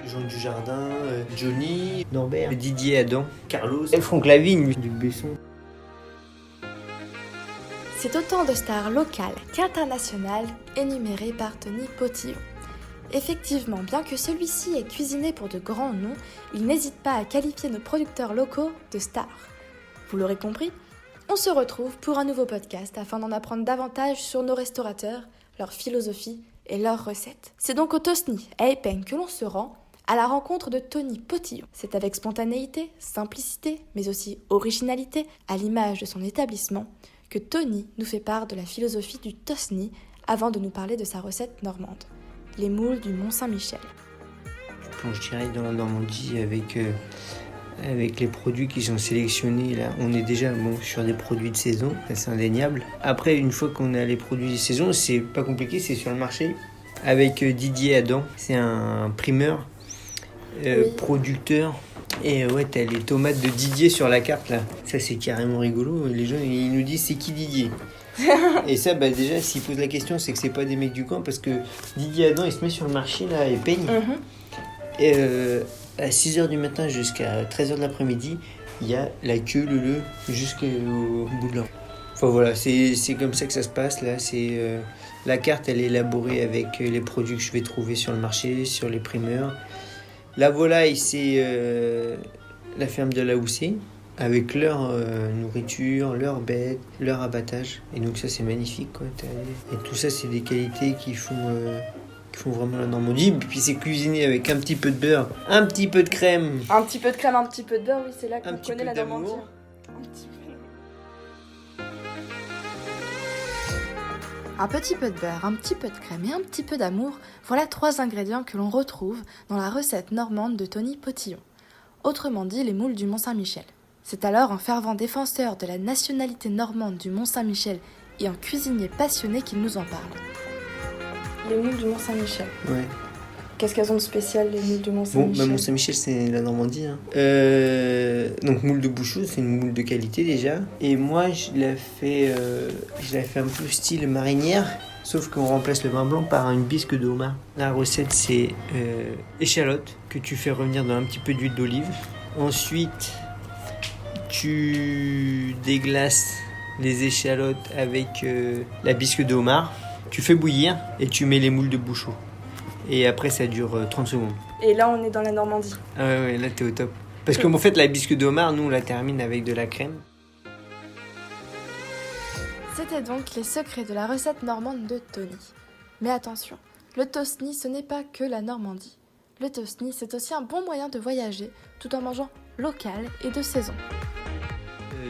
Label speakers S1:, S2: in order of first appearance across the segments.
S1: Jean Dujardin, Johnny, Norbert, Didier Adam, Carlos et Franck Lavigne, Luc Besson.
S2: C'est autant de stars locales qu'internationales énumérées par Tony Potillon. Effectivement, bien que celui-ci ait cuisiné pour de grands noms, il n'hésite pas à qualifier nos producteurs locaux de stars. Vous l'aurez compris, on se retrouve pour un nouveau podcast afin d'en apprendre davantage sur nos restaurateurs, leur philosophie et leurs recettes. C'est donc au Tosny, à Épingle, que l'on se rend à la rencontre de Tony Potillon. C'est avec spontanéité, simplicité, mais aussi originalité, à l'image de son établissement, que Tony nous fait part de la philosophie du Tosny avant de nous parler de sa recette normande, les moules du Mont-Saint-Michel.
S1: Je plonge direct dans la Normandie avec les produits qui sont sélectionnés. Là, on est déjà sur des produits de saison, c'est indéniable. Après, une fois qu'on a les produits de saison, c'est pas compliqué, c'est sur le marché. Avec Didier Adam, c'est un primeur, producteur. Et ouais, t'as les tomates de Didier sur la carte là. Ça, c'est carrément rigolo. Les gens, ils nous disent c'est qui Didier. Et ça, déjà, s'ils posent la question, c'est que c'est pas des mecs du coin, parce que Didier Adam, il se met sur le marché là et peigne. Et à 6h du matin jusqu'à 13h de l'après-midi, il y a la queue, le jusqu'au bout de l'an. Enfin voilà, c'est comme ça que ça se passe là. La carte, elle est élaborée avec les produits que je vais trouver sur le marché, sur les primeurs. La volaille, c'est la ferme de la Houssée, avec leur nourriture, leurs bêtes, leur abattage. Et donc ça, c'est magnifique, quoi. Et tout ça, c'est des qualités qui font vraiment la Normandie. Et puis c'est cuisiné avec un petit peu de beurre, un petit peu de crème.
S2: Un petit peu de crème, un petit peu de beurre, oui, c'est là qu'on connaît la
S1: d'amour.
S2: Normandie. Un petit peu de beurre, un petit peu de crème et un petit peu d'amour, voilà 3 ingrédients que l'on retrouve dans la recette normande de Tony Potillon, autrement dit les moules du Mont-Saint-Michel. C'est alors un fervent défenseur de la nationalité normande du Mont-Saint-Michel et un cuisinier passionné qu'il nous en parle. Les moules du Mont-Saint-Michel.
S1: Ouais.
S2: Qu'est-ce qu'elles ont de spécial, les moules du Mont-Saint-Michel ?
S1: Mont-Saint-Michel, c'est la Normandie. Donc, moule de Bouchot, c'est une moule de qualité déjà. Et moi, je l'ai fait un peu style marinière, sauf qu'on remplace le vin blanc par une bisque de homard. La recette, c'est échalote que tu fais revenir dans un petit peu d'huile d'olive. Ensuite, tu déglaces les échalotes avec la bisque de homard. Tu fais bouillir et tu mets les moules de Bouchot. Et après, ça dure 30 secondes.
S2: Et là, on est dans la Normandie.
S1: Ah ouais, là, t'es au top. Parce qu'en fait, la bisque de homard, nous, on la termine avec de la crème.
S2: C'était donc les secrets de la recette normande de Tony. Mais attention, le Tosny, ce n'est pas que la Normandie. Le Tosny, c'est aussi un bon moyen de voyager, tout en mangeant local et de saison.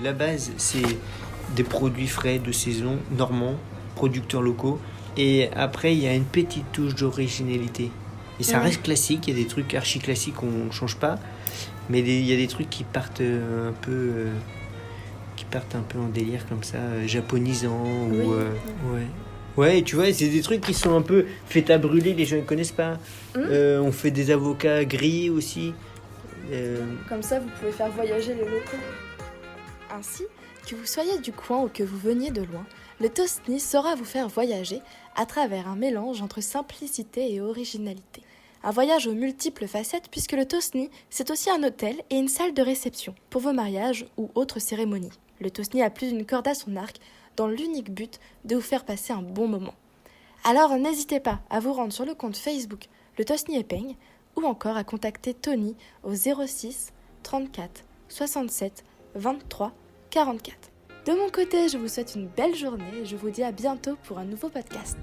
S1: La base, c'est des produits frais de saison, normands, producteurs locaux. Et après, il y a une petite touche d'originalité. Et ça reste classique, il y a des trucs archi classiques qu'on ne change pas. Mais il y a des trucs qui partent un peu en délire comme ça, japonisant.
S2: Oui.
S1: Ouais, tu vois, c'est des trucs qui sont un peu faits à brûler, les gens ne connaissent pas. On fait des avocats gris aussi.
S2: Comme ça, vous pouvez faire voyager les locaux. Ainsi, que vous soyez du coin ou que vous veniez de loin, le Tosny saura vous faire voyager à travers un mélange entre simplicité et originalité. Un voyage aux multiples facettes puisque le Tosny, c'est aussi un hôtel et une salle de réception pour vos mariages ou autres cérémonies. Le Tosny a plus d'une corde à son arc dans l'unique but de vous faire passer un bon moment. Alors n'hésitez pas à vous rendre sur le compte Facebook Le Tosny Épingle ou encore à contacter Tony au 06 34 67 23 44. De mon côté, je vous souhaite une belle journée et je vous dis à bientôt pour un nouveau podcast.